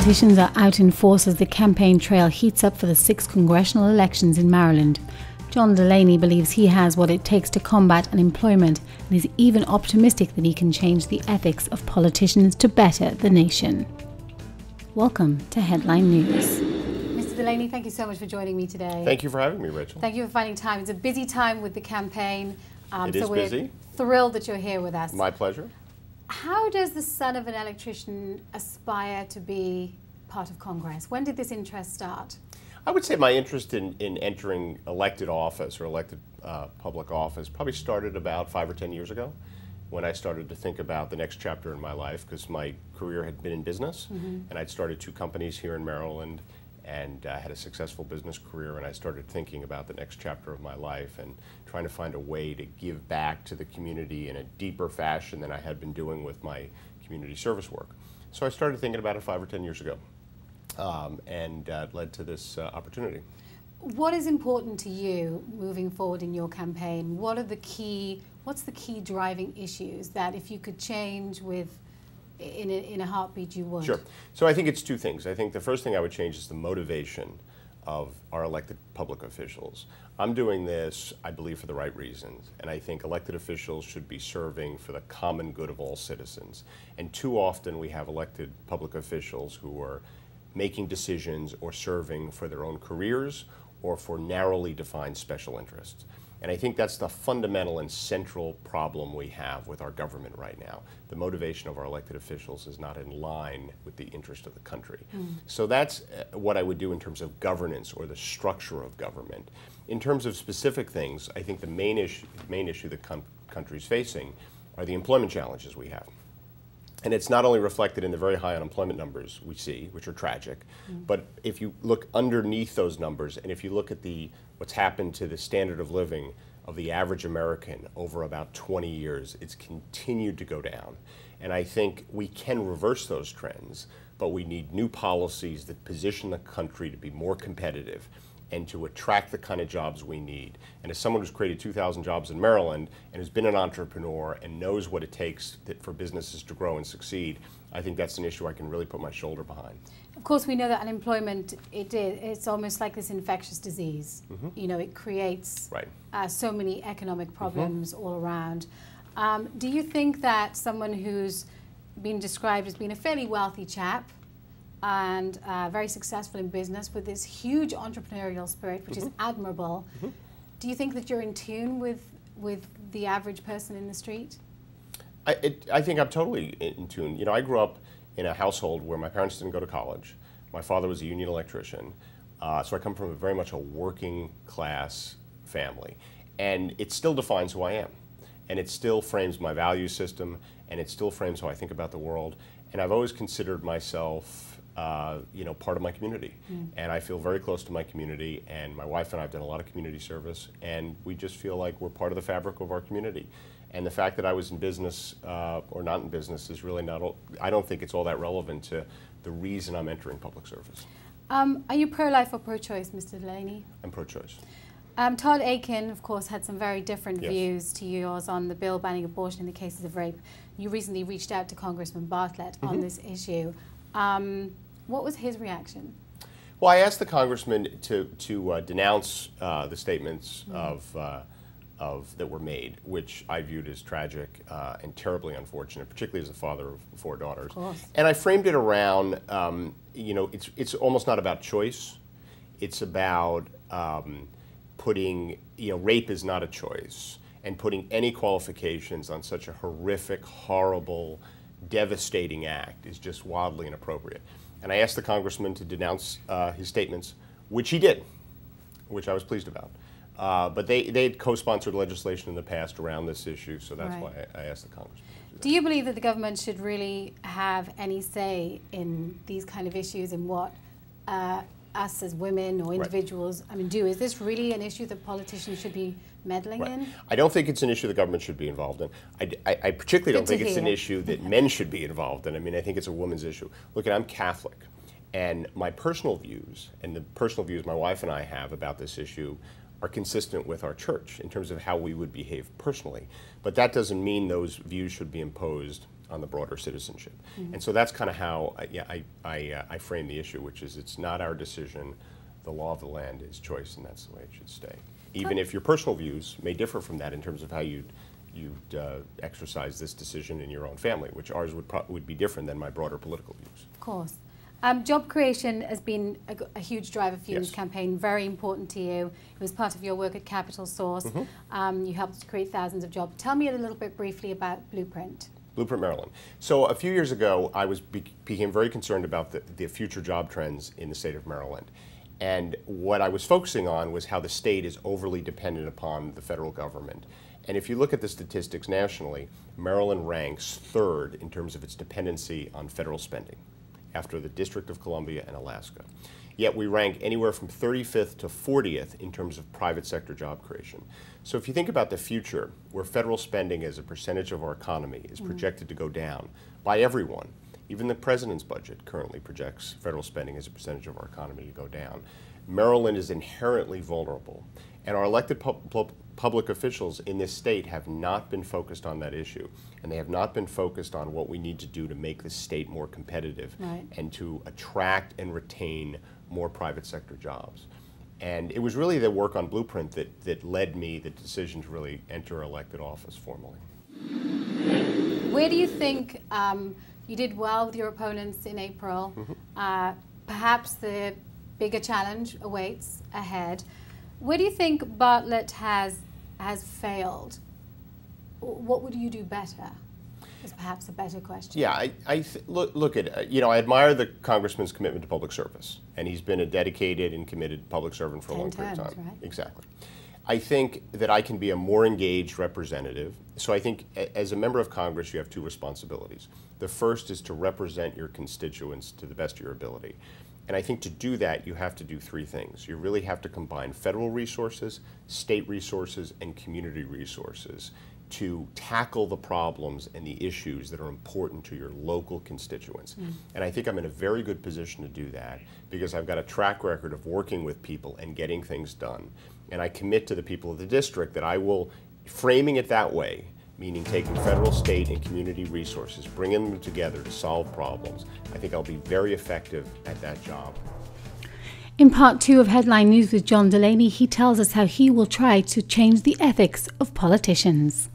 Politicians are out in force as the campaign trail heats up for the 6th congressional elections in Maryland. John Delaney believes he has what it takes to combat unemployment and is even optimistic that he can change the ethics of politicians to better the nation. Welcome to Headline News. Mr. Delaney, thank you so much for joining me today. Thank you for having me, Rachel. Thank you for finding time. It's a busy time with the campaign. It is busy. We're thrilled that you're here with us. My pleasure. How does the son of an electrician aspire to be part of Congress? When did this interest start? I would say my interest in entering elected office or elected public office probably started about 5 or 10 years ago when I started to think about the next chapter in my life, because my career had been in business, and I'd started 2 companies here in Maryland and had a successful business career, and I started thinking about the next chapter of my life and trying to find a way to give back to the community in a deeper fashion than I had been doing with my community service work. So I started thinking about it 5 or 10 years ago, and it led to this opportunity. What is important to you moving forward in your campaign? What's the key driving issues that if you could change in a heartbeat you would? Sure. So I think it's 2 things. I think the first thing I would change is the motivation of our elected public officials. I'm doing this, I believe, for the right reasons, and I think elected officials should be serving for the common good of all citizens. And too often we have elected public officials who are making decisions or serving for their own careers or for narrowly defined special interests. And I think that's the fundamental and central problem we have with our government right now. The motivation of our elected officials is not in line with the interest of the country. So that's what I would do in terms of governance or the structure of government. In terms of specific things, I think the main issue the country's facing are the employment challenges we have. And it's not only reflected in the very high unemployment numbers we see, which are tragic, but if you look underneath those numbers and if you look at what's happened to the standard of living of the average American over about 20 years, it's continued to go down. And I think we can reverse those trends, but we need new policies that position the country to be more competitive and to attract the kind of jobs we need. And as someone who's created 2,000 jobs in Maryland and who's been an entrepreneur and knows what it takes for businesses to grow and succeed, I think that's an issue I can really put my shoulder behind. Of course, we know that unemployment, it's almost like this infectious disease. You know, it creates so many economic problems all around. Do you think that someone who's been described as being a fairly wealthy chap and very successful in business with this huge entrepreneurial spirit, which is admirable, do you think that you're in tune with the average person in the street? I think I'm totally in tune. You know, I grew up in a household where my parents didn't go to college. My father was a union electrician, so I come from very much a working class family. And it still defines who I am. And it still frames my value system, and it still frames how I think about the world. And I've always considered myself you know, part of my community. And I feel very close to my community, and my wife and I have done a lot of community service, and we just feel like we're part of the fabric of our community. And the fact that I was in business or not in business is really not, I don't think it's all that relevant to the reason I'm entering public service. Are you pro-life or pro-choice, Mr. Delaney? I'm pro-choice. Todd Akin, of course, had some very different views to yours on the bill banning abortion in the cases of rape. You recently reached out to Congressman Bartlett on this issue. What was his reaction? Well, I asked the congressman to denounce the statements that were made, which I viewed as tragic and terribly unfortunate, particularly as a father of 4 daughters. Of course. And I framed it around, you know, it's almost not about choice. It's about putting, you know, rape is not a choice, and putting any qualifications on such a horrific, horrible, devastating act is just wildly inappropriate. And I asked the congressman to denounce his statements, which he did, which I was pleased about. But they had co-sponsored legislation in the past around this issue, so that's why I asked the congressman to do that. Do you believe that the government should really have any say in these kind of issues and what us as women or individuals, I mean, do? Is this really an issue that politicians should be meddling in? I don't think it's an issue the government should be involved in. I particularly don't think it's an issue that men should be involved in. I mean, I think it's a woman's issue. Look, I'm Catholic, and my personal views and the personal views my wife and I have about this issue are consistent with our church in terms of how we would behave personally. But that doesn't mean those views should be imposed on the broader citizenship. And so that's kind of how I frame the issue, which is it's not our decision. The law of the land is choice, and that's the way it should stay. Even if your personal views may differ from that in terms of how you'd exercise this decision in your own family, which ours would be different than my broader political views. Of course. Job creation has been a huge driver for you in this campaign, very important to you. It was part of your work at Capital Source. You helped to create thousands of jobs. Tell me a little bit briefly about Blueprint. Blueprint Maryland. So a few years ago, I became very concerned about the future job trends in the state of Maryland. And what I was focusing on was how the state is overly dependent upon the federal government. And if you look at the statistics nationally, Maryland ranks third in terms of its dependency on federal spending, after the District of Columbia and Alaska. Yet we rank anywhere from 35th to 40th in terms of private sector job creation. So if you think about the future, where federal spending as a percentage of our economy is projected to go down by everyone, even the president's budget currently projects federal spending as a percentage of our economy to go down, Maryland is inherently vulnerable. And our elected public officials in this state have not been focused on that issue. And they have not been focused on what we need to do to make the state more competitive and to attract and retain more private sector jobs. And it was really the work on Blueprint that led me the decision to really enter elected office formally. Where do you think you did well with your opponents in April? Perhaps the bigger challenge awaits ahead. Where do you think Bartlett has failed? What would you do better? Is perhaps a better question. Yeah, look at, I admire the congressman's commitment to public service, and he's been a dedicated and committed public servant for a long period of time. Right? Exactly. I think that I can be a more engaged representative. So I think as a member of Congress, you have two responsibilities. The first is to represent your constituents to the best of your ability. And I think to do that, you have to do three things. You really have to combine federal resources, state resources, and community resources to tackle the problems and the issues that are important to your local constituents. And I think I'm in a very good position to do that because I've got a track record of working with people and getting things done. And I commit to the people of the district that I will, framing it that way, meaning taking federal, state, and community resources, bringing them together to solve problems, I think I'll be very effective at that job. In part 2 of Headline News with John Delaney, he tells us how he will try to change the ethics of politicians.